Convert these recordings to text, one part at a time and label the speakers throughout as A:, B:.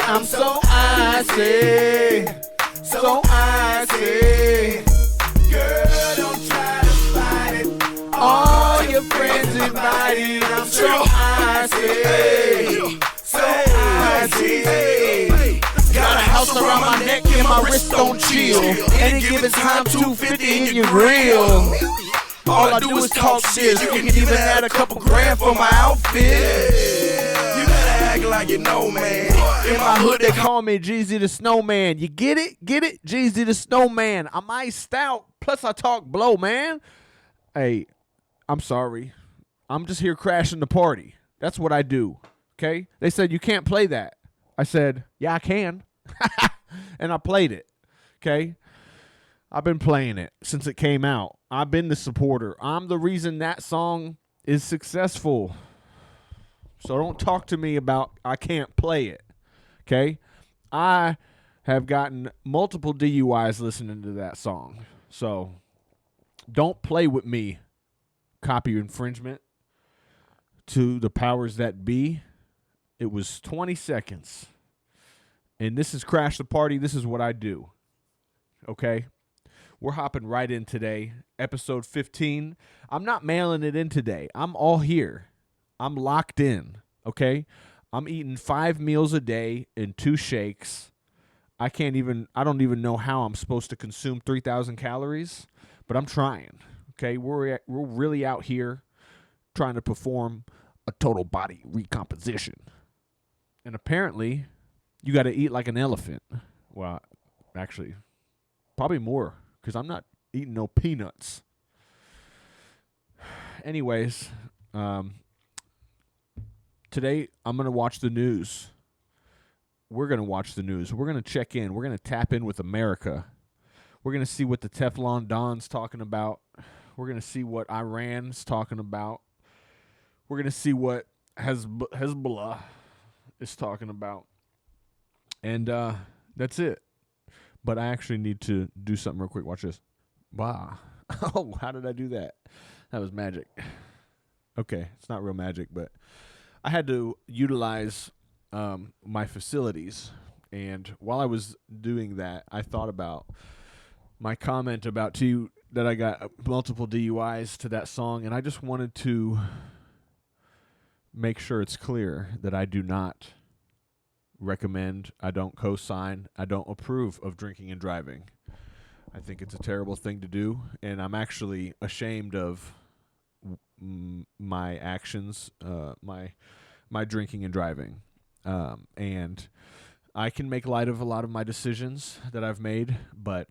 A: I'm so icy, so icy. Girl, don't try to fight it. All your friends invited. I'm so icy, so icy. Got a house around my neck and my wrist don't chill. Any given time, 250 in your grill. All I do is talk shit. You can even add a couple grand for my outfit. Like you know, man. In my hood, they call me Jeezy the Snowman. You get it? Get it? Jeezy the Snowman. I'm iced out. Plus, I talk blow, man. Hey, I'm sorry. I'm just here crashing the party. That's what I do. Okay? They said, you can't play that. I said, yeah, I can. And I played it. Okay? I've been playing it since it came out. I've been the supporter. I'm the reason that song is successful. So don't talk to me about I can't play it, okay? I have gotten multiple DUIs listening to that song. So don't play with me, copy infringement to the powers that be. It was 20 seconds. And this is Crash the Party. This is what I do, okay? We're hopping right in today, episode 15. I'm not mailing it in today. I'm all here. I'm locked in, okay? I'm eating 5 meals a day and 2 shakes. I don't even know how I'm supposed to consume 3,000 calories, but I'm trying, okay? We're really out here trying to perform a total body recomposition. And apparently, you got to eat like an elephant. Well, actually, probably more, because I'm not eating no peanuts. Anyways, today, I'm going to watch the news. We're going to watch the news. We're going to check in. We're going to tap in with America. We're going to see what the Teflon Don's talking about. We're going to see what Iran's talking about. We're going to see what Hezbollah is talking about. And that's it. But I actually need to do something real quick. Watch this. Wow. Oh, how did I do that? That was magic. Okay, it's not real magic, but I had to utilize my facilities, and while I was doing that, I thought about my comment about that I got multiple DUIs to that song, and I just wanted to make sure it's clear that I do not recommend, I don't co-sign, I don't approve of drinking and driving. I think it's a terrible thing to do, and I'm actually ashamed of my actions, my drinking and driving, and I can make light of a lot of my decisions that I've made, but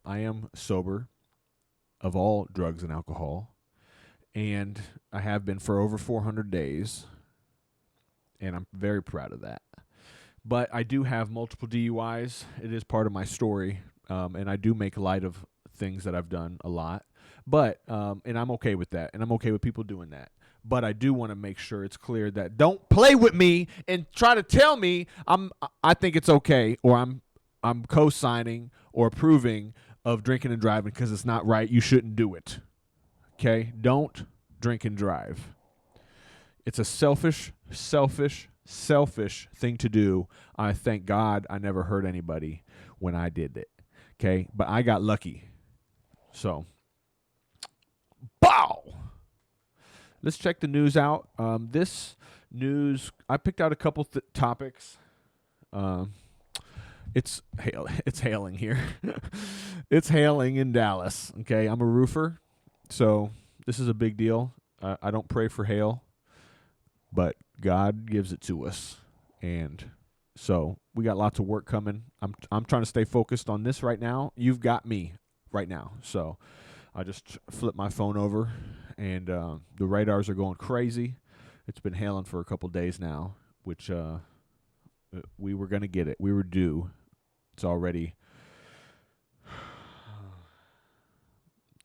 A: I am sober of all drugs and alcohol, and I have been for over 400 days, and I'm very proud of that. But I do have multiple DUIs. It is part of my story, and I do make light of things that I've done a lot. But, and I'm okay with that, and I'm okay with people doing that. But I do want to make sure it's clear that don't play with me and try to tell me I think it's okay, or I'm co-signing or approving of drinking and driving because it's not right. You shouldn't do it. Okay? Don't drink and drive. It's a selfish thing to do. I thank God I never hurt anybody when I did it. Okay? But I got lucky. So, bow! Let's check the news out. This news, I picked out a couple topics. It's hailing here. It's hailing in Dallas. Okay, I'm a roofer, so this is a big deal. I don't pray for hail, but God gives it to us, and so we got lots of work coming. I'm trying to stay focused on this right now. You've got me right now, so I just flipped my phone over, and the radars are going crazy. It's been hailing for a couple days now, which we were going to get it. We were due. It's already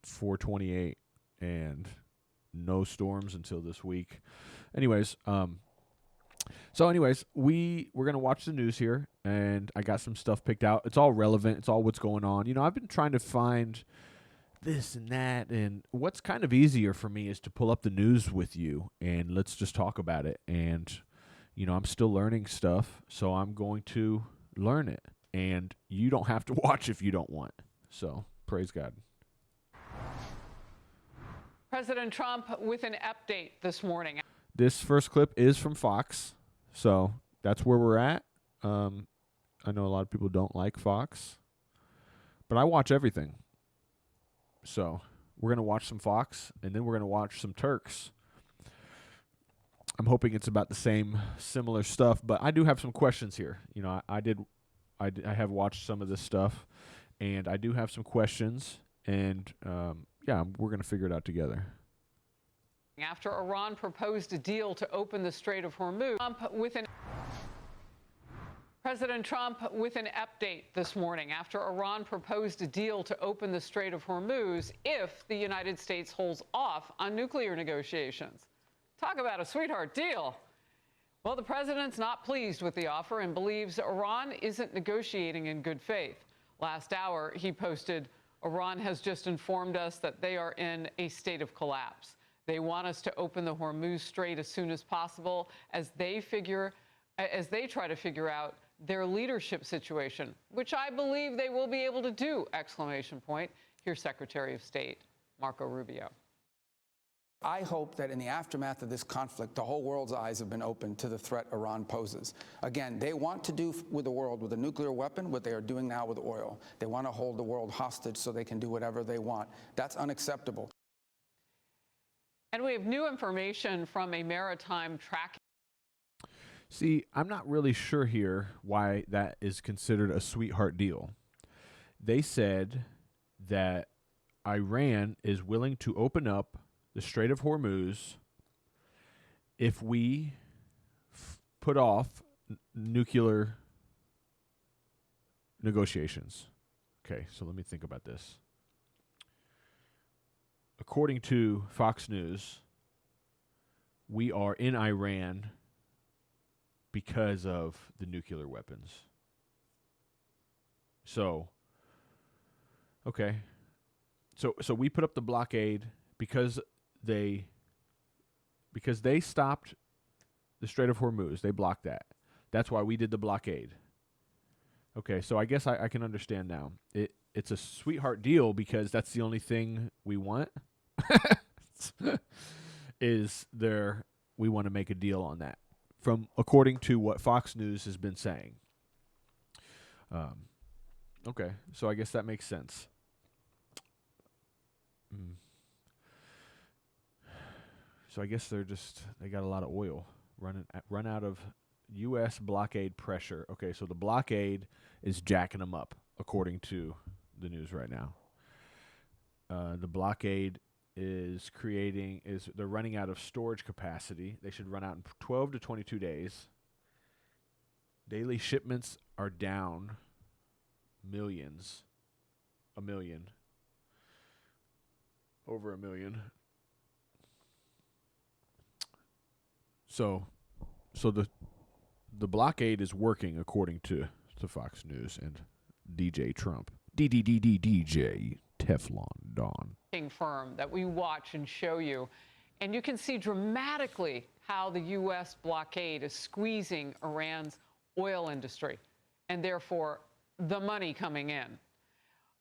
A: 4:28, and no storms until this week. Anyways, we're going to watch the news here, and I got some stuff picked out. It's all relevant. It's all what's going on. You know, I've been trying to find this and that. And what's kind of easier for me is to pull up the news with you and let's just talk about it. And, I'm still learning stuff, so I'm going to learn it. And you don't have to watch if you don't want. So, praise God.
B: President Trump with an update this morning.
A: This first clip is from Fox, so that's where we're at. I know a lot of people don't like Fox, but I watch everything. So we're going to watch some Fox, and then we're going to watch some Turks. I'm hoping it's about the same, similar stuff, but I do have some questions here. I have watched some of this stuff, and I do have some questions, and we're going to figure it out together.
B: After Iran proposed a deal to open the Strait of Hormuz, President Trump with an update this morning after Iran proposed a deal to open the Strait of Hormuz if the United States holds off on nuclear negotiations. Talk about a sweetheart deal. Well, the president's not pleased with the offer and believes Iran isn't negotiating in good faith. Last hour, he posted, Iran has just informed us that they are in a state of collapse. They want us to open the Hormuz Strait as soon as possible as they try to figure out their leadership situation, which I believe they will be able to do, ! Here's Secretary of State Marco Rubio.
C: I hope that in the aftermath of this conflict, the whole world's eyes have been opened to the threat Iran poses. Again, they want to do with the world with a nuclear weapon what they are doing now with oil. They want to hold the world hostage so they can do whatever they want. That's unacceptable.
B: And we have new information from a maritime tracking.
A: See, I'm not really sure here why that is considered a sweetheart deal. They said that Iran is willing to open up the Strait of Hormuz if we put off nuclear negotiations. Okay, so let me think about this. According to Fox News, we are in Iran because of the nuclear weapons. So, okay. So we put up the blockade because they stopped the Strait of Hormuz. They blocked that. That's why we did the blockade. Okay, so I guess I can understand now. It's a sweetheart deal because that's the only thing we want. We want to make a deal on that. According to what Fox News has been saying. Okay, so I guess that makes sense. So I guess they got a lot of oil run out of U.S. blockade pressure. Okay, so the blockade is jacking them up, according to the news right now. The blockade they're running out of storage capacity. They should run out in 12 to 22 days. Daily shipments are down millions. Over a million. So the blockade is working according to Fox News and DJ Trump. DJ Teflon Don.
B: Firm that we watch and show you. And you can see dramatically how the U.S. blockade is squeezing Iran's oil industry and therefore the money coming in.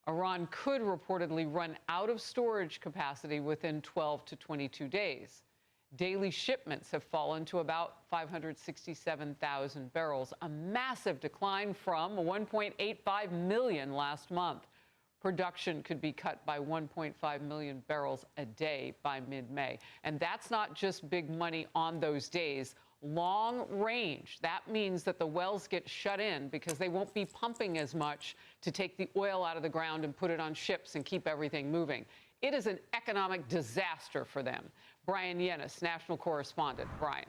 B: Iran could reportedly run out of storage capacity within 12 to 22 days. Daily shipments have fallen to about 567,000 barrels, a massive decline from 1.85 million last month. Production could be cut by 1.5 million barrels a day by mid-May. And that's not just big money on those days. Long range, that means that the wells get shut in because they won't be pumping as much to take the oil out of the ground and put it on ships and keep everything moving. It is an economic disaster for them. Brian Yennis, national correspondent. Brian.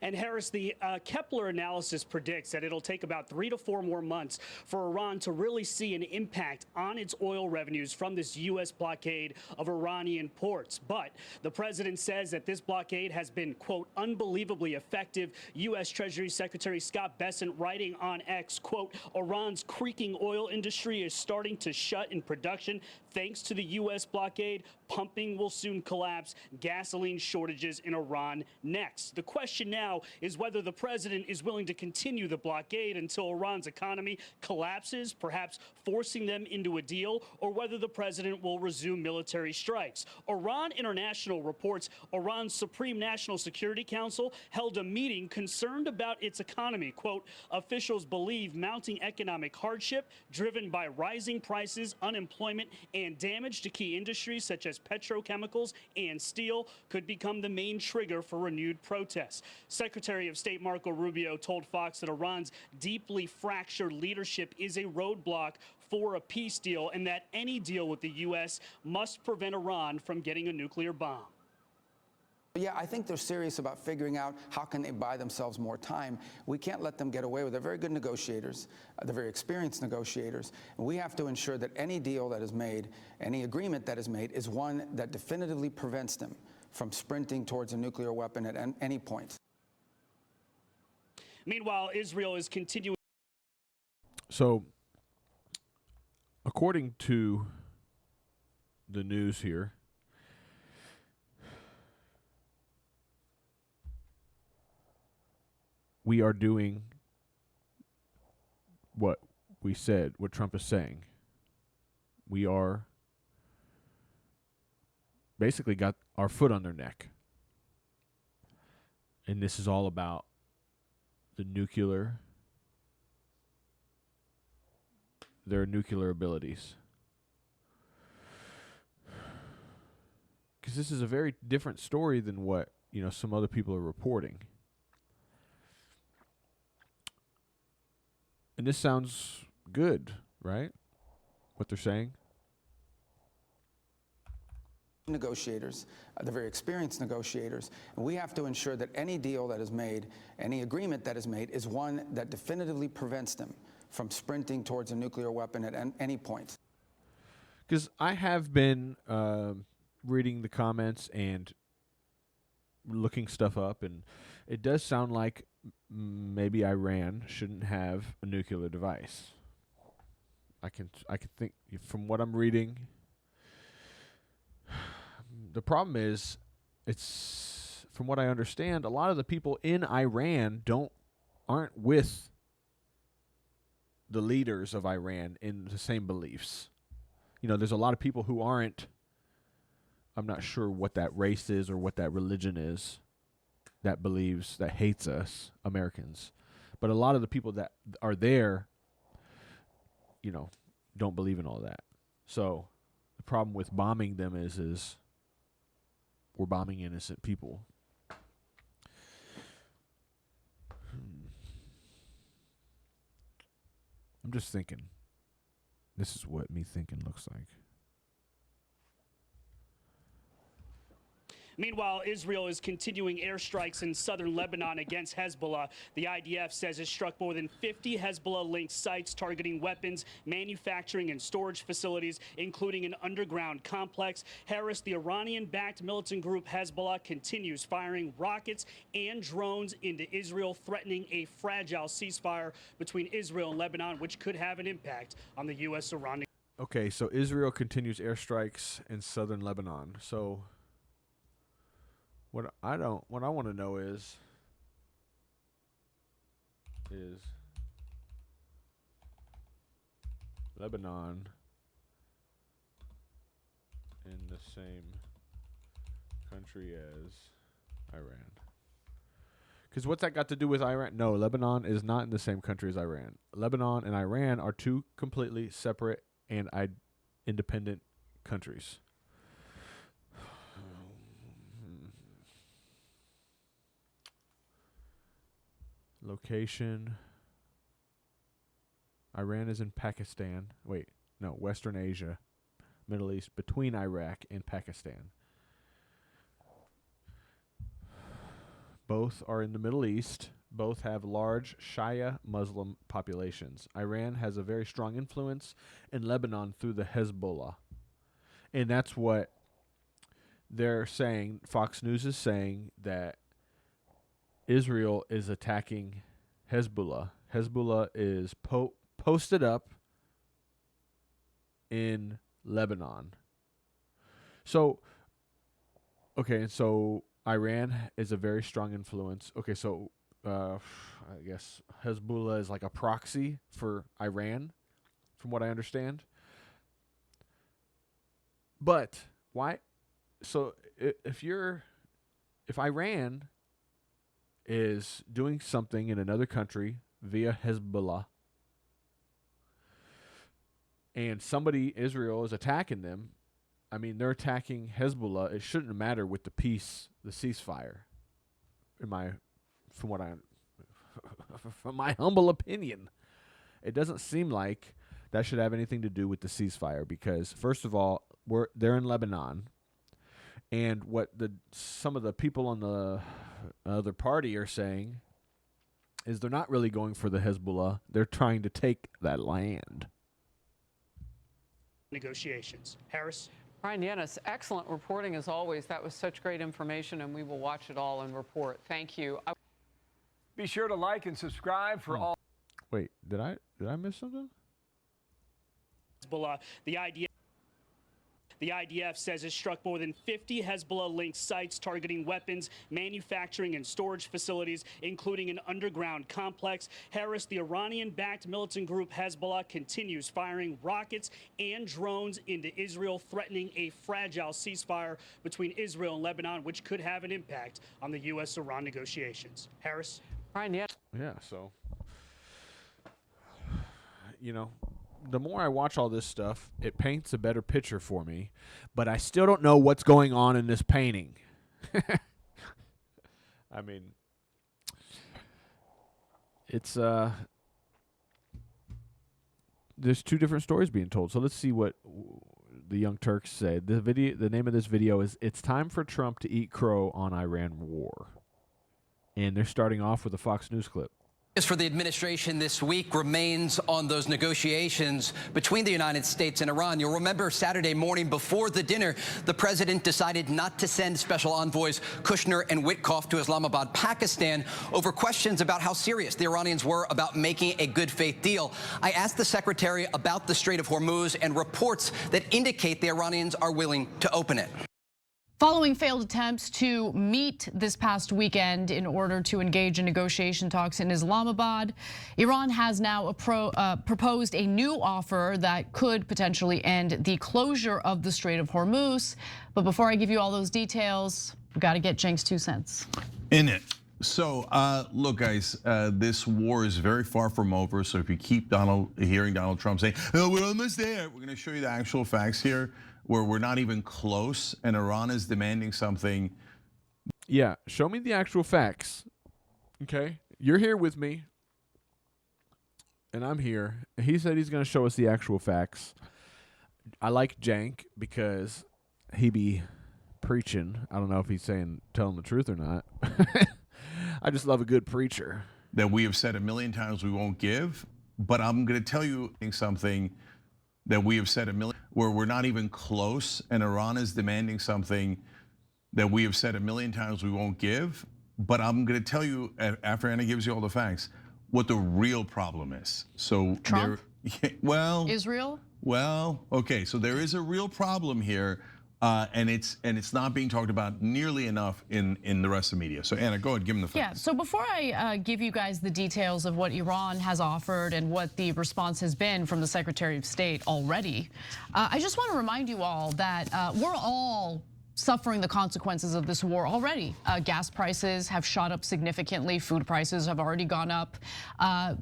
D: And Harris, the Kepler analysis predicts that it'll take about 3 to 4 more months for Iran to really see an impact on its oil revenues from this U.S. blockade of Iranian ports. But the president says that this blockade has been, quote, unbelievably effective. U.S. Treasury Secretary Scott Bessent writing on X, quote, Iran's creaking oil industry is starting to shut in production thanks to the U.S. blockade. Pumping will soon collapse. Gasoline shortages in Iran next. The question now is whether the president is willing to continue the blockade until Iran's economy collapses, perhaps forcing them into a deal, or whether the president will resume military strikes. Iran International reports Iran's Supreme National Security Council held a meeting concerned about its economy. Quote, officials believe mounting economic hardship driven by rising prices, unemployment, and damage to key industries such as petrochemicals and steel could become the main trigger for renewed protests. Secretary of State Marco Rubio told Fox that Iran's deeply fractured leadership is a roadblock for a peace deal and that any deal with the U.S. must prevent Iran from getting a nuclear bomb.
C: Yeah, I think they're serious about figuring out how can they buy themselves more time. We can't let them get away with it. They're very good negotiators. They're very experienced negotiators. And we have to ensure that any deal that is made, any agreement that is made, is one that definitively prevents them from sprinting towards a nuclear weapon at any point.
D: Meanwhile, Israel is continuing.
A: So, according to the news here, we are doing what we said, what Trump is saying. We are basically got our foot on their neck. And this is all about their nuclear abilities. Because this is a very different story than what, some other people are reporting. And this sounds good, right? What they're saying?
C: Negotiators. They're very experienced negotiators. And we have to ensure that any deal that is made, any agreement that is made, is one that definitively prevents them from sprinting towards a nuclear weapon at any point.
A: Because I have been reading the comments and looking stuff up, and it does sound like maybe Iran shouldn't have a nuclear device. I can think from what I'm reading. The problem is, it's from what I understand, a lot of the people in Iran aren't with the leaders of Iran in the same beliefs. There's a lot of people who aren't. I'm not sure what that race is or what that religion is that hates us Americans. But a lot of the people that are there, don't believe in all that. So the problem with bombing them is we're bombing innocent people. I'm just thinking. This is what me thinking looks like.
D: Meanwhile, Israel is continuing airstrikes in southern Lebanon against Hezbollah. The IDF says it struck more than 50 Hezbollah-linked sites targeting weapons, manufacturing, and storage facilities, including an underground complex. Harris, the Iranian-backed militant group Hezbollah, continues firing rockets and drones into Israel, threatening a fragile ceasefire between Israel and Lebanon, which could have an impact on the U.S.-Iran.
A: Okay, so Israel continues airstrikes in southern Lebanon. So What I want to know is Lebanon in the same country as Iran? Because what's that got to do with Iran? No, Lebanon is not in the same country as Iran. Lebanon and Iran are two completely separate and independent countries. Location. Iran is in Pakistan. Wait, no, Western Asia, Middle East, between Iraq and Pakistan. Both are in the Middle East. Both have large Shia Muslim populations. Iran has a very strong influence in Lebanon through the Hezbollah. And that's what they're saying. Fox News is saying that Israel is attacking Hezbollah. Hezbollah is posted up in Lebanon. So, okay, so Iran is a very strong influence. Okay, so I guess Hezbollah is like a proxy for Iran, from what I understand. But why? So if Iran is doing something in another country via Hezbollah, and Israel is attacking them, I mean, they're attacking Hezbollah. It shouldn't matter with the ceasefire. From my humble opinion, it doesn't seem like that should have anything to do with the ceasefire, because first of all, they're in Lebanon, and what some of the people on the other party are saying is they're not really going for the Hezbollah. They're trying to take that land.
D: Negotiations. Harris?
B: Ryan Yanis, excellent reporting as always. That was such great information, and we will watch it all and report. Thank you.
E: Be sure to like and subscribe for all.
A: Wait, did I miss something?
D: Hezbollah, the IDF says it struck more than 50 Hezbollah-linked sites targeting weapons, manufacturing, and storage facilities, including an underground complex. Harris, the Iranian-backed militant group Hezbollah, continues firing rockets and drones into Israel, threatening a fragile ceasefire between Israel and Lebanon, which could have an impact on the U.S.-Iran negotiations. Harris?
B: Ryan, yeah.
A: Yeah, so, the more I watch all this stuff, it paints a better picture for me, but I still don't know what's going on in this painting. I mean, it's there's two different stories being told. So let's see what the Young Turks say. The name of this video is "It's Time for Trump to Eat Crow on Iran War," and they're starting off with a Fox News clip.
F: For the administration this week remains on those negotiations between the United States and Iran. You'll remember Saturday morning before the dinner, the president decided not to send special envoys Kushner and Witkoff to Islamabad, Pakistan, over questions about how serious the Iranians were about making a good faith deal. I asked the secretary about the Strait of Hormuz and reports that indicate the Iranians are willing to open it.
G: Following failed attempts to meet this past weekend in order to engage in negotiation talks in Islamabad, Iran has now proposed a new offer that could potentially end the closure of the Strait of Hormuz. But before I give you all those details, we've got to get Cenk's 2 cents.
H: In it. So look, guys, this war is very far from over. So if you keep hearing Donald Trump say, "Oh, we're almost there," we're going to show you the actual facts here, where we're not even close, and Iran is demanding something.
A: Yeah, show me the actual facts. Okay, you're here with me, and I'm here. He said he's going to show us the actual facts. I like Cenk because he be preaching. I don't know if he's telling the truth or not. I just love a good preacher.
H: That we have said a million times we won't give, but I'm going to tell you something that we have said where we're not even close, and Iran is demanding something that we have said a million times we won't give. But I'm going to tell you, after Anna gives you all the facts, what the real problem is. So
G: Trump?
H: Well,
G: Israel?
H: Well, okay, so there is a real problem here, and it's not being talked about nearly enough in the rest of the media. So Anna, go ahead, give them the facts.
G: Yeah, so before I give you guys the details of what Iran has offered and what the response has been from the Secretary of State already, I just want to remind you all that we're all suffering the consequences of this war already. Gas prices have shot up significantly. Food prices have already gone up.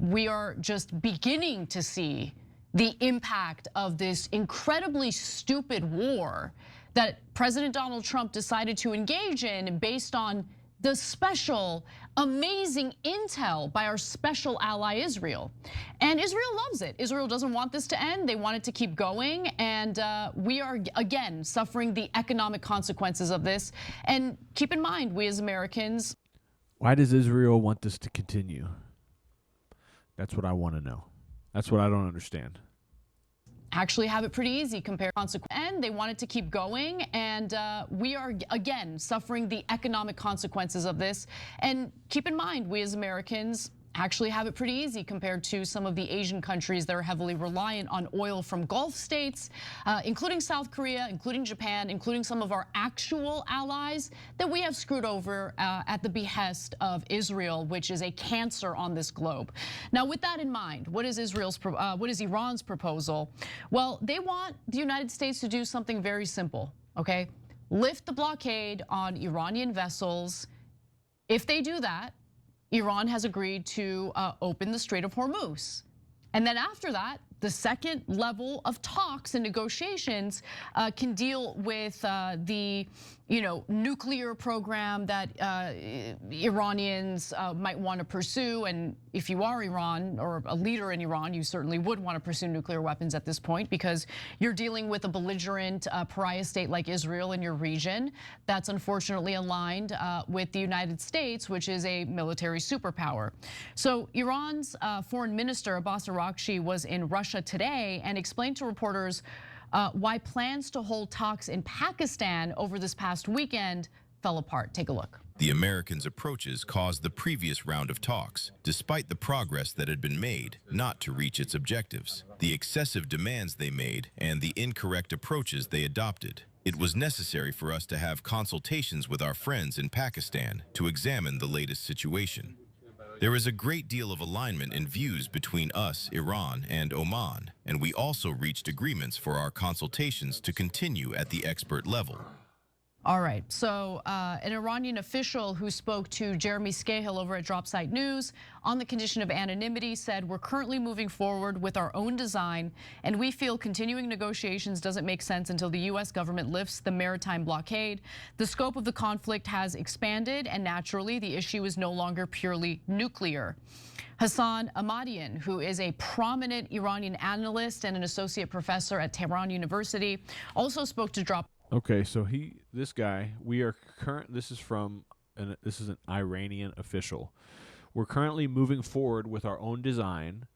G: We are just beginning to see the impact of this incredibly stupid war that President Donald Trump decided to engage in based on the special, amazing intel by our special ally Israel. And Israel loves it. Israel doesn't want this to end. They want it to keep going. And we are, again, suffering the economic consequences of this. And keep in mind, we as Americans.
A: Why does Israel want this to continue? That's what I want to know. That's what I don't understand.
G: Actually have it pretty easy compared to consequences. And they want it to keep going. And we are, again, suffering the economic consequences of this. And keep in mind, we as Americans actually have it pretty easy compared to some of the Asian countries that are heavily reliant on oil from Gulf states, including South Korea, including Japan, including some of our actual allies that we have screwed over at the behest of Israel, which is a cancer on this globe. Now, with that in mind, what is Iran's proposal? Well, they want the United States to do something very simple, okay? Lift the blockade on Iranian vessels. If they do that, Iran has agreed to open the Strait of Hormuz. And then after that, the second level of talks and negotiations can deal with the nuclear program that Iranians might want to pursue. And if you are Iran or a leader in Iran, you certainly would want to pursue nuclear weapons at this point because you're dealing with a belligerent pariah state like Israel in your region that's unfortunately aligned with the United States, which is a military superpower. So Iran's foreign minister, Abbas Araghchi, was in Russia today and explained to reporters why plans to hold talks in Pakistan over this past weekend fell apart. Take a look.
I: The Americans' approaches caused the previous round of talks, despite the progress that had been made, not to reach its objectives. The excessive demands they made and the incorrect approaches they adopted. It was necessary for us to have consultations with our friends in Pakistan to examine the latest situation. There is a great deal of alignment in views between us, Iran, and Oman, and we also reached agreements for our consultations to continue at the expert level.
G: All right, so an Iranian official who spoke to Jeremy Scahill over at Dropsite News on the condition of anonymity said, "We're currently moving forward with our own design, and we feel continuing negotiations doesn't make sense until the US government lifts the maritime blockade. The scope of the conflict has expanded, and naturally, the issue is no longer purely nuclear." Hassan Ahmadian, who is a prominent Iranian analyst and an associate professor at Tehran University, also spoke to Drop.
A: Okay, so this guy, this is an Iranian official. We're currently moving forward with our own design,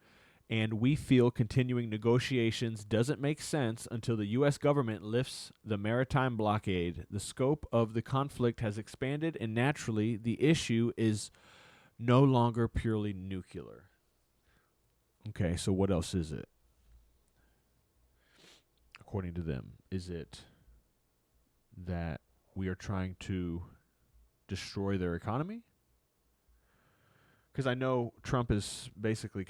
A: and we feel continuing negotiations doesn't make sense until the US government lifts the maritime blockade. The scope of the conflict has expanded, and naturally, the issue is no longer purely nuclear. Okay, so what else is it? According to them, is it that we are trying to destroy their economy? Because I know Trump is basically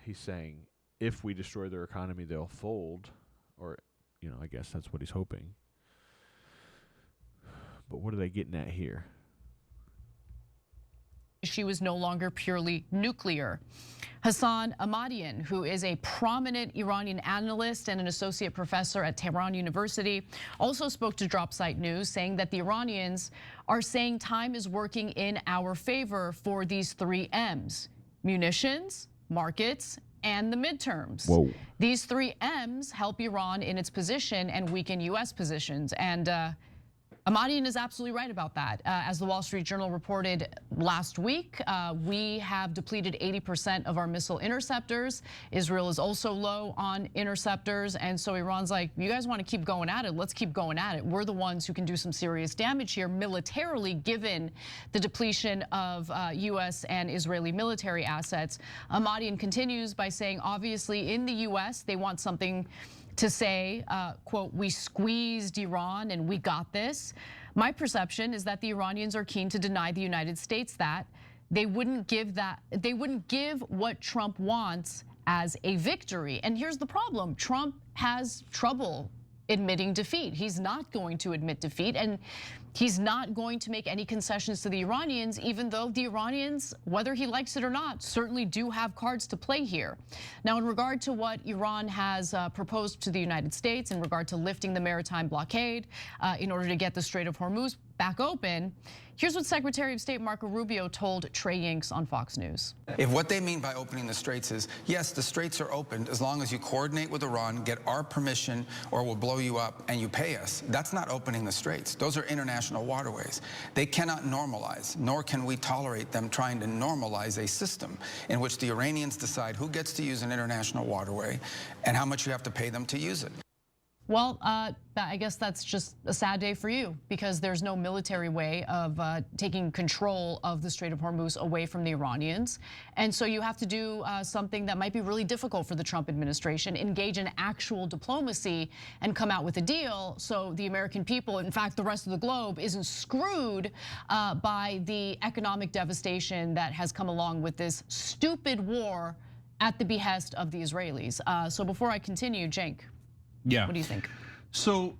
A: he's saying if we destroy their economy, they'll fold, or, I guess that's what he's hoping. But what are they getting at here?
G: She was no longer purely nuclear. Hassan Ahmadian, who is a prominent Iranian analyst and an associate professor at Tehran University, also spoke to Dropsite News, saying that the Iranians are saying time is working in our favor for these 3 M's: munitions, markets, and the midterms.
A: Whoa.
G: These 3 M's help Iran in its position and weaken US positions. And Ahmadian is absolutely right about that. As the Wall Street Journal reported last week, we have depleted 80% of our missile interceptors. Israel is also low on interceptors. And so Iran's like, you guys want to keep going at it? Let's keep going at it. We're the ones who can do some serious damage here militarily, given the depletion of US and Israeli military assets. Ahmadian continues by saying, obviously, in the US, they want something to say, quote, "We squeezed Iran and we got this." My perception is that the Iranians are keen to deny the United States that. They wouldn't give what Trump wants as a victory. And here's the problem. Trump has trouble admitting defeat. He's not going to admit defeat, and he's not going to make any concessions to the Iranians, even though the Iranians, whether he likes it or not, certainly do have cards to play here. Now, in regard to what Iran has proposed to the United States in regard to lifting the maritime blockade in order to get the Strait of Hormuz back open, here's what Secretary of State Marco Rubio told Trey Yingst on Fox News.
C: If what they mean by opening the straits is, yes, the straits are opened as long as you coordinate with Iran, get our permission, or we'll blow you up, and you pay us, that's not opening the straits. Those are international international waterways. They cannot normalize, nor can we tolerate them trying to normalize a system in which the Iranians decide who gets to use an international waterway and how much you have to pay them to use it.
G: Well, I guess that's just a sad day for you, because there's no military way of taking control of the Strait of Hormuz away from the Iranians. And so you have to do something that might be really difficult for the Trump administration, engage in actual diplomacy and come out with a deal so the American people, in fact, the rest of the globe, isn't screwed by the economic devastation that has come along with this stupid war at the behest of the Israelis. So before I continue, Cenk.
H: Yeah.
G: What do you think?
H: So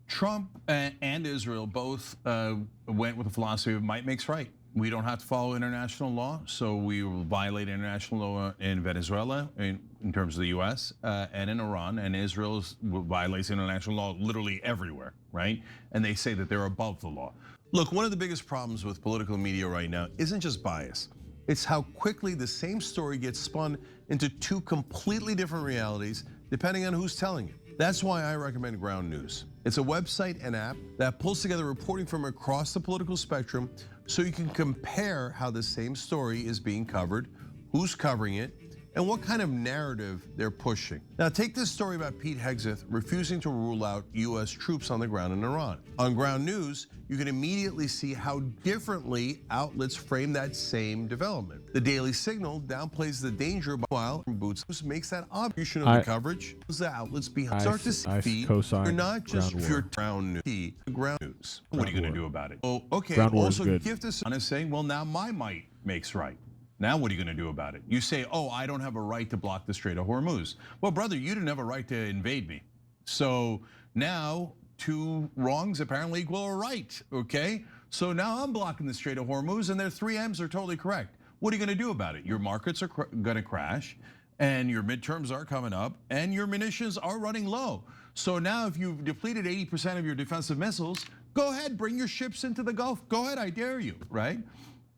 H: Trump and Israel both went with the philosophy of might makes right. We don't have to follow international law, so we will violate international law in Venezuela in terms of the US and in Iran, and Israel violates international law literally everywhere, right? And they say that they're above the law. Look, one of the biggest problems with political media right now isn't just bias. It's how quickly the same story gets spun into two completely different realities, depending on who's telling it. That's why I recommend Ground News. It's a website and app that pulls together reporting from across the political spectrum so you can compare how the same story is being covered, who's covering it, and what kind of narrative they're pushing. Now take this story about Pete Hegseth refusing to rule out US troops on the ground in Iran. On Ground News, you can immediately see how differently outlets frame that same development. The Daily Signal downplays the danger, while Boots makes that obvious of the coverage. The outlets behind start to see you're not just pure Ground News. What are you going to do about it? Oh, okay. Also, gift us on saying, well, now my might makes right. Now what are you going to do about it? You say, oh, I don't have a right to block the Strait of Hormuz. Well, brother, you didn't have a right to invade me. So now two wrongs apparently equal a right, okay? So now I'm blocking the Strait of Hormuz and their 3 M's are totally correct. What are you going to do about it? Your markets are going to crash and your midterms are coming up and your munitions are running low. So now if you've depleted 80% of your defensive missiles, go ahead, bring your ships into the Gulf. Go ahead, I dare you, right?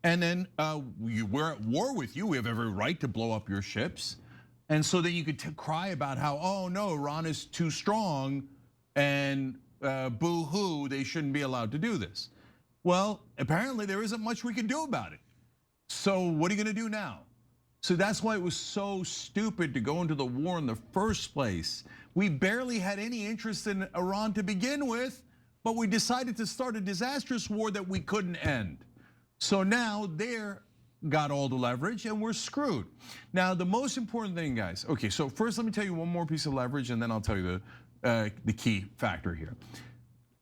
H: And then we're at war with you. We have every right to blow up your ships. And so then you could cry about how, oh no, Iran is too strong and boo-hoo, they shouldn't be allowed to do this. Well, apparently there isn't much we can do about it. So what are you gonna do now? So that's why it was so stupid to go into the war in the first place. We barely had any interest in Iran to begin with, but we decided to start a disastrous war that we couldn't end. So now they're got all the leverage and we're screwed. Now, the most important thing, guys, okay, so first let me tell you one more piece of leverage and then I'll tell you the key factor here.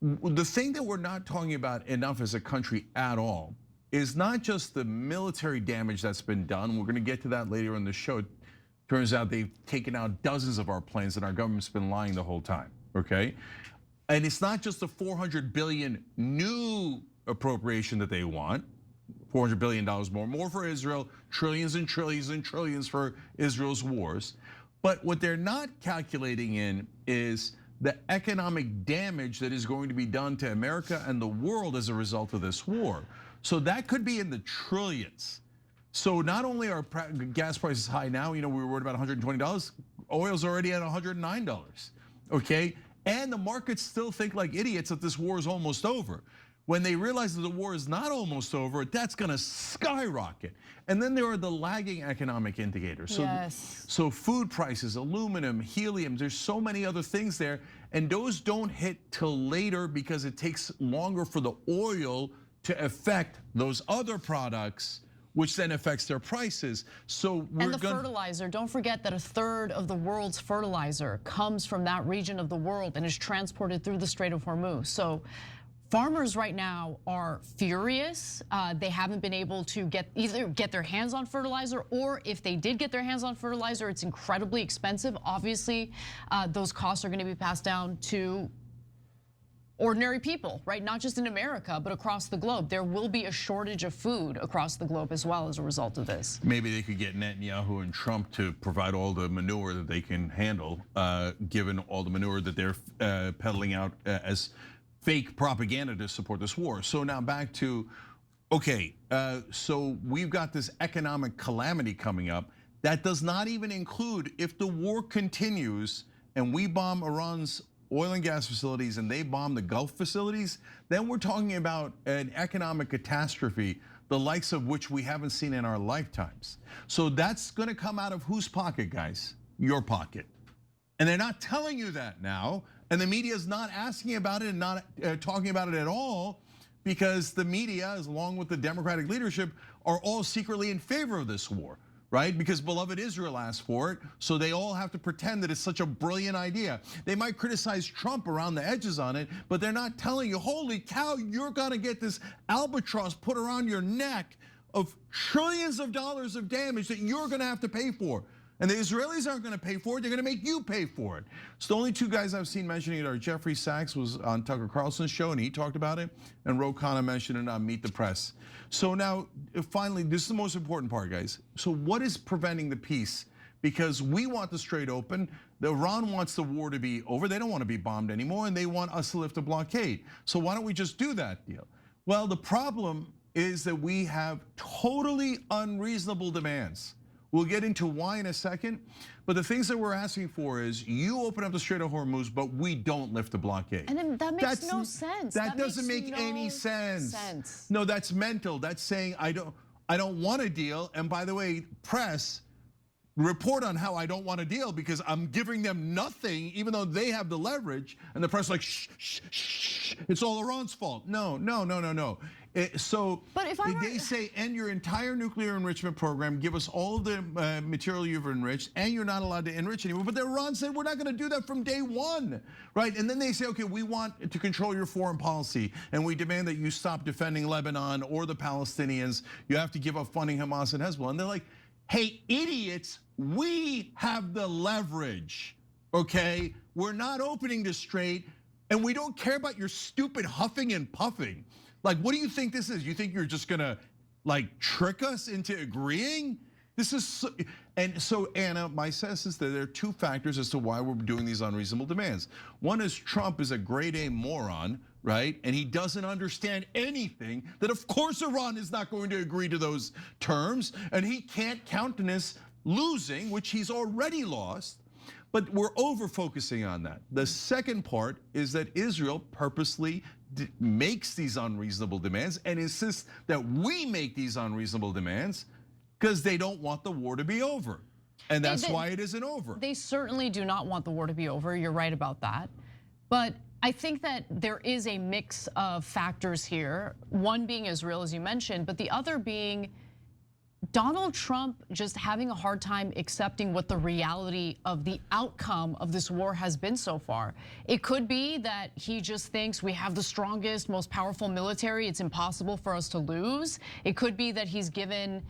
H: The thing that we're not talking about enough as a country at all is not just the military damage that's been done. We're gonna get to that later in the show. Turns out they've taken out dozens of our planes and our government's been lying the whole time, okay? And it's not just the 400 billion new appropriation that they want, $400 billion more for Israel, trillions and trillions and trillions for Israel's wars. But what they're not calculating in is the economic damage that is going to be done to America and the world as a result of this war. So that could be in the trillions. So not only are gas prices high now, we were worried about $120, oil's already at $109, okay? And the markets still think like idiots that this war is almost over. When they realize that the war is not almost over, that's gonna skyrocket. And then there are the lagging economic indicators. So food prices, aluminum, helium, there's so many other things there. And those don't hit till later because it takes longer for the oil to affect those other products, which then affects their prices. So
G: and the fertilizer, don't forget that 1/3 of the world's fertilizer comes from that region of the world and is transported through the Strait of Hormuz. So farmers right now are furious. They haven't been able to either get their hands on fertilizer, or if they did get their hands on fertilizer, it's incredibly expensive. Obviously, those costs are gonna be passed down to ordinary people, right? Not just in America, but across the globe. There will be a shortage of food across the globe as well as a result of this.
H: Maybe they could get Netanyahu and Trump to provide all the manure that they can handle, given all the manure that they're peddling out as fake propaganda to support this war. So now back to, okay, so we've got this economic calamity coming up. That does not even include if the war continues and we bomb Iran's oil and gas facilities and they bomb the Gulf facilities, then we're talking about an economic catastrophe, the likes of which we haven't seen in our lifetimes. So that's gonna come out of whose pocket, guys? Your pocket. And they're not telling you that now, and the media is not asking about it and not talking about it at all, because the media, along with the Democratic leadership, are all secretly in favor of this war, right? Because beloved Israel asked for it, so they all have to pretend that it's such a brilliant idea. They might criticize Trump around the edges on it, but they're not telling you, holy cow, you're gonna get this albatross put around your neck of trillions of dollars of damage that you're gonna have to pay for. And the Israelis aren't gonna pay for it, they're gonna make you pay for it. So the only two guys I've seen mentioning it are Jeffrey Sachs was on Tucker Carlson's show and he talked about it, and Ro Khanna mentioned it on Meet the Press. So now, finally, this is the most important part, guys. So what is preventing the peace? Because we want the Strait open, Iran wants the war to be over, they don't want to be bombed anymore, and they want us to lift a blockade. So why don't we just do that deal? Well, the problem is that we have totally unreasonable demands. We'll get into why in a second, but the things that we're asking for is you open up the Strait of Hormuz, but we don't lift the blockade.
G: And then that makes no sense.
H: That doesn't make any sense. No, that's mental. That's saying I don't want a deal. And by the way, press, report on how I don't want a deal because I'm giving them nothing, even though they have the leverage. And the press like, shh, shh, shh, it's all Iran's fault. No. So they say end your entire nuclear enrichment program, give us all the material you've enriched, and you're not allowed to enrich anymore. But Iran said we're not going to do that from day one, right? And then they say, okay, we want to control your foreign policy, and we demand that you stop defending Lebanon or the Palestinians. You have to give up funding Hamas and Hezbollah. And they're like, hey, idiots, we have the leverage, okay? We're not opening the Strait, and we don't care about your stupid huffing and puffing. Like, what do you think this is? You think you're just gonna like trick us into agreeing? This is so, and so Anna, my sense is that there are two factors as to why we're doing these unreasonable demands. One is Trump is a grade A moron, right? And he doesn't understand anything, that of course Iran is not going to agree to those terms, and he can't countenance losing, which he's already lost. But we're over focusing on that. The second part is that Israel purposely makes these unreasonable demands and insists that we make these unreasonable demands because they don't want the war to be over. And that's why it isn't over.
G: They certainly do not want the war to be over. You're right about that. But I think that there is a mix of factors here. One being Israel, as you mentioned, but the other being Donald Trump just having a hard time accepting what the reality of the outcome of this war has been so far. It could be that he just thinks we have the strongest, most powerful military, it's impossible for us to lose. It could be that he's given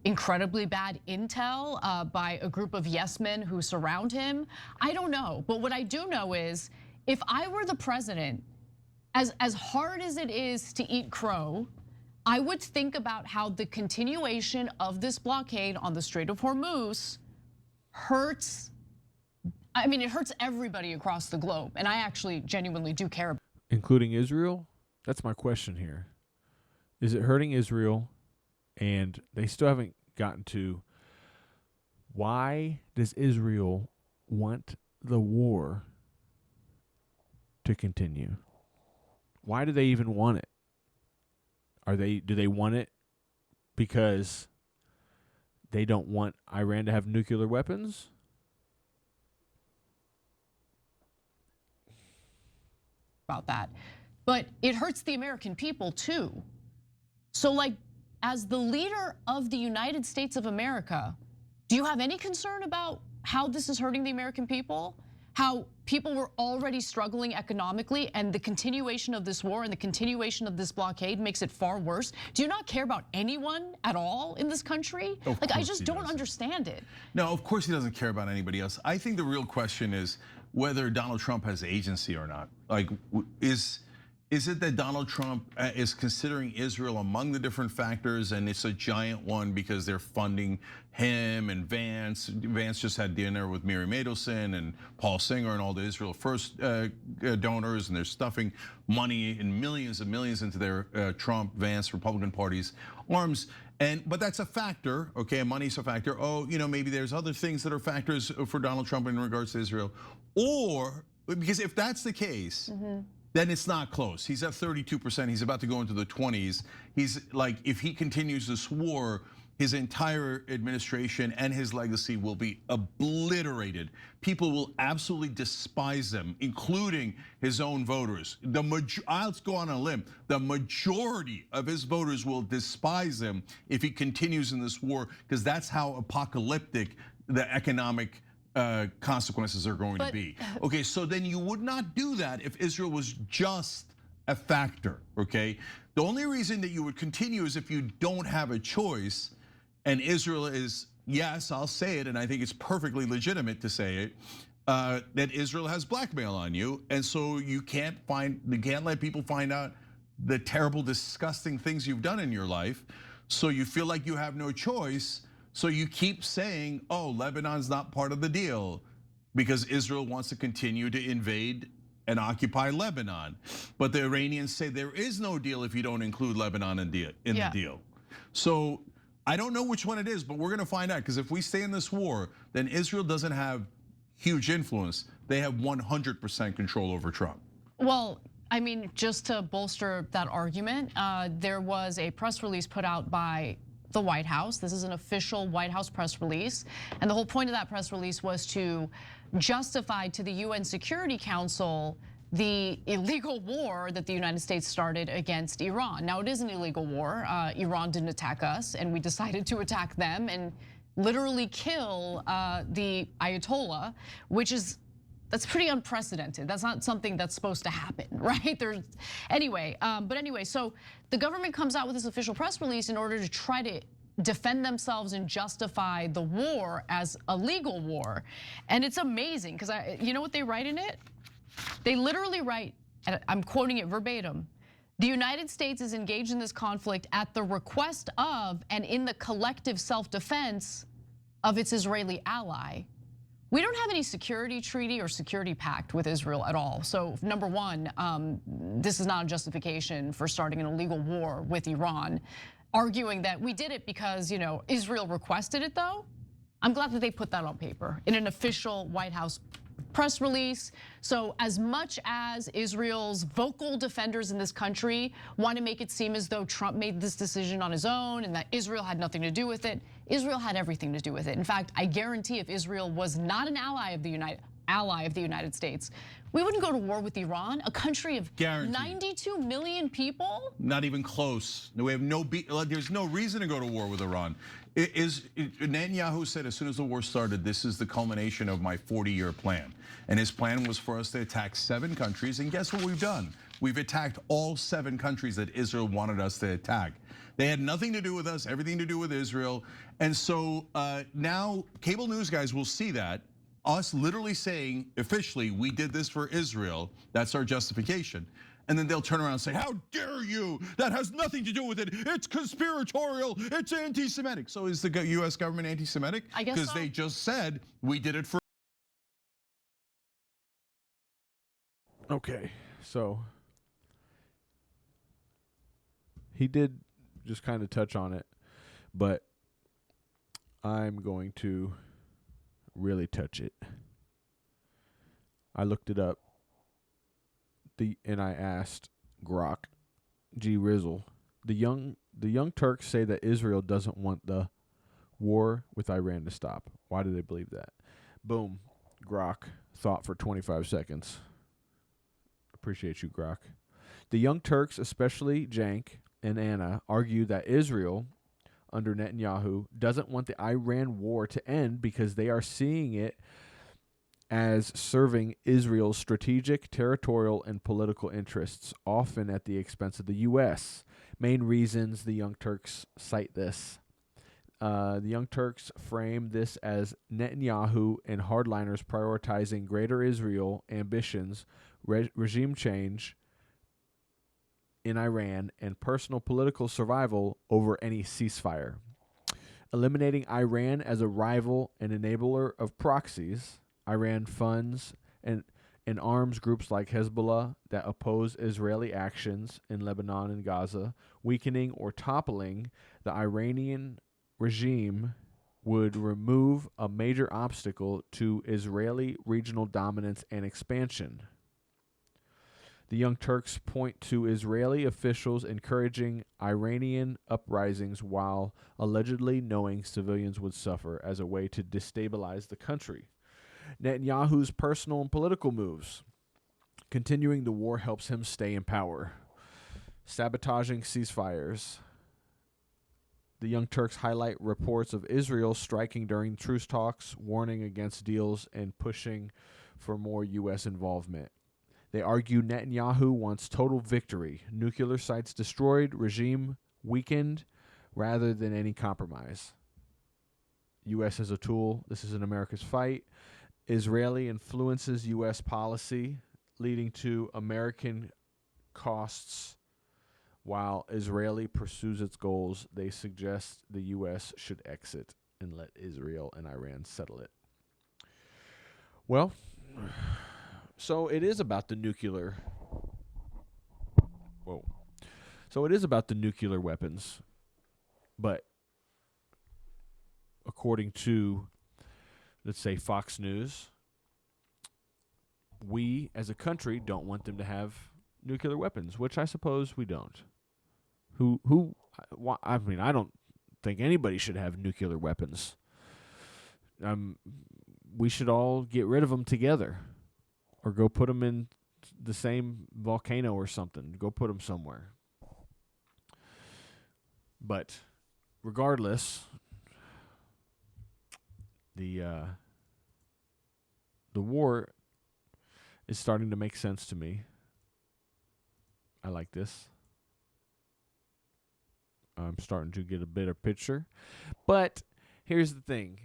G: incredibly bad intel by a group of yes men who surround him. I don't know, but what I do know is if I were the president, as hard as it is to eat crow, I would think about how the continuation of this blockade on the Strait of Hormuz hurts. I mean, it hurts everybody across the globe, and I actually genuinely do care.
A: Including Israel? That's my question here. Is it hurting Israel? And they still haven't gotten to why does Israel want the war to continue? Why do they even want it? Do they want it because they don't want Iran to have nuclear weapons?
G: About that, but it hurts the American people too. So like, as the leader of the United States of America, do you have any concern about how this is hurting the American people? How people were already struggling economically, and the continuation of this war and the continuation of this blockade makes it far worse? Do you not care about anyone at all in this country? Like, I just don't understand it.
H: No, of course he doesn't care about anybody else. I think the real question is whether Donald Trump has agency or not. Like, is it that Donald Trump is considering Israel among the different factors, and it's a giant one because they're funding him and Vance? Vance just had dinner with Miri Madelson and Paul Singer and all the Israel First donors, and they're stuffing money in millions and millions into their Trump, Vance, Republican party's arms. But that's a factor, okay? Money's a factor. Oh, maybe there's other things that are factors for Donald Trump in regards to Israel, or because if that's the case, then it's not close. He's at 32%. He's about to go into the 20s. He's like, if he continues this war, his entire administration and his legacy will be obliterated. People will absolutely despise him, including his own voters. I'll go on a limb. The majority of his voters will despise him if he continues in this war, because that's how apocalyptic the economic consequences are going to be. Okay, so then you would not do that if Israel was just a factor, okay? The only reason that you would continue is if you don't have a choice, and Israel is, yes, I'll say it, and I think it's perfectly legitimate to say it, that Israel has blackmail on you, and so you can't let people find out the terrible, disgusting things you've done in your life. So you feel like you have no choice. So you keep saying, oh, Lebanon's not part of the deal because Israel wants to continue to invade and occupy Lebanon. But the Iranians say there is no deal if you don't include Lebanon in the deal. So I don't know which one it is, but we're gonna find out, because if we stay in this war, then Israel doesn't have huge influence. They have 100% control over Trump.
G: Well, I mean, just to bolster that argument, there was a press release put out by the White House. This is an official White House press release. And the whole point of that press release was to justify to the UN Security Council the illegal war that the United States started against Iran. Now, it is an illegal war. Iran didn't attack us, and we decided to attack them and literally kill the Ayatollah, that's pretty unprecedented. That's not something that's supposed to happen, right? Anyway, so the government comes out with this official press release in order to try to defend themselves and justify the war as a legal war. And it's amazing, because you know what they write in it? They literally write, and I'm quoting it verbatim, the United States is engaged in this conflict at the request of and in the collective self-defense of its Israeli ally. We don't have any security treaty or security pact with Israel at all. So number one, this is not a justification for starting an illegal war with Iran. Arguing that we did it because Israel requested it, though, I'm glad that they put that on paper in an official White House press release. So as much as Israel's vocal defenders in this country want to make it seem as though Trump made this decision on his own and that Israel had nothing to do with it, Israel had everything to do with it. In fact, I guarantee if Israel was not an ally of the United States, we wouldn't go to war with Iran, a country of 92 million people.
H: Not even close. We have there's no reason to go to war with Iran. Netanyahu said as soon as the war started, this is the culmination of my 40-year plan. And his plan was for us to attack 7 countries. And guess what we've done? We've attacked all 7 countries that Israel wanted us to attack. They had nothing to do with us, everything to do with Israel. And so now cable news guys will see that. Us literally saying officially, we did this for Israel. That's our justification. And then they'll turn around and say, how dare you? That has nothing to do with it. It's conspiratorial, it's anti-Semitic. So is the US government anti-Semitic?
G: I guess so.
H: Because they just said, we did it for.
A: Okay, so he did just kind of touch on it, but I'm going to really touch it. I looked it up. And I asked Grok, G Rizzle, the young Turks say that Israel doesn't want the war with Iran to stop. Why do they believe that? Boom, Grok, thought for 25 seconds. Appreciate you, Grok. The young Turks, especially Jank and Anna, argue that Israel, under Netanyahu, doesn't want the Iran war to end because they are seeing it as serving Israel's strategic, territorial, and political interests, often at the expense of the U.S. Main reasons the Young Turks cite this. The Young Turks frame this as Netanyahu and hardliners prioritizing greater Israel ambitions, regime change in Iran, and personal political survival over any ceasefire. Eliminating Iran as a rival and enabler of proxies, Iran funds and arms groups like Hezbollah that oppose Israeli actions in Lebanon and Gaza, weakening or toppling the Iranian regime would remove a major obstacle to Israeli regional dominance and expansion. The Young Turks point to Israeli officials encouraging Iranian uprisings while allegedly knowing civilians would suffer as a way to destabilize the country. Netanyahu's personal and political moves. Continuing the war helps him stay in power. Sabotaging ceasefires. The Young Turks highlight reports of Israel striking during truce talks, warning against deals, and pushing for more U.S. involvement. They argue Netanyahu wants total victory, nuclear sites destroyed, regime weakened, rather than any compromise. U.S. as a tool. This is an America's fight. Israeli influences U.S. policy, leading to American costs. While Israeli pursues its goals, they suggest the U.S. should exit and let Israel and Iran settle it. Well, so it is about the nuclear. Whoa. So it is about the nuclear weapons. But according to, let's say, Fox News, we as a country don't want them to have nuclear weapons, which I suppose we don't. I mean, I don't think anybody should have nuclear weapons. We should all get rid of them together, or go put them in the same volcano or something. Go put them somewhere. But regardless, the war is starting to make sense to me. I like this. I'm starting to get a better picture. But here's the thing.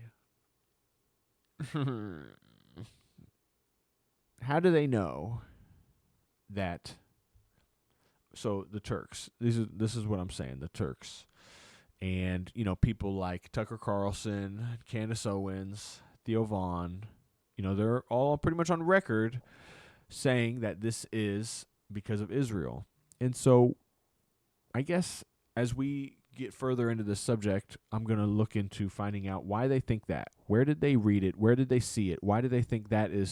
A: How do they know that? So the Turks, this is what I'm saying, the Turks. And, people like Tucker Carlson, Candace Owens, Theo Vaughn, they're all pretty much on record saying that this is because of Israel. And so I guess as we get further into this subject, I'm going to look into finding out why they think that. Where did they read it? Where did they see it? Why do they think that is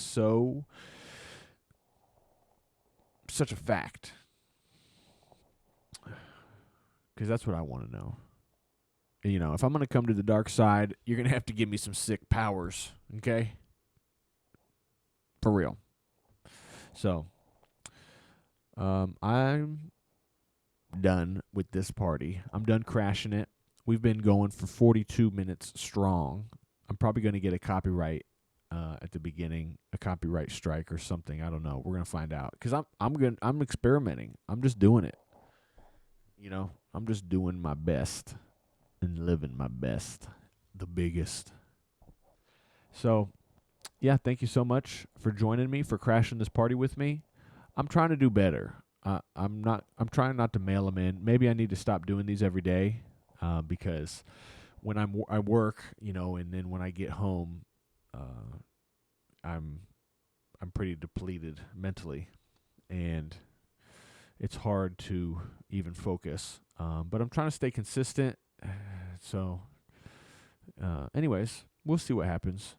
A: such a fact? Because that's what I want to know. And, if I'm going to come to the dark side, you're going to have to give me some sick powers, okay? For real. So, I'm done with this party. I'm done crashing it. We've been going for 42 minutes strong. I'm probably going to get a copyright at the beginning, a copyright strike or something. I don't know. We're going to find out because I'm experimenting. I'm just doing it. I'm just doing my best and living my best, the biggest. So, yeah, thank you so much for joining me, for crashing this party with me. I'm trying to do better. I'm trying not to mail them in. Maybe I need to stop doing these every day because when I work, and then when I get home, I'm pretty depleted mentally, and it's hard to even focus. But I'm trying to stay consistent. So, anyways, we'll see what happens.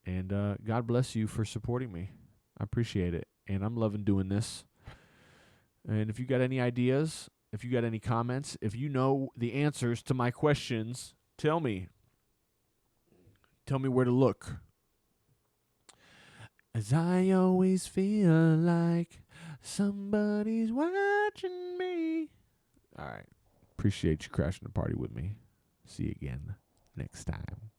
A: And God bless you for supporting me. I appreciate it, and I'm loving doing this. And if you got any ideas, if you got any comments, if you know the answers to my questions, tell me. Tell me where to look. As I always feel like somebody's watching me. All right. Appreciate you crashing the party with me. See you again next time.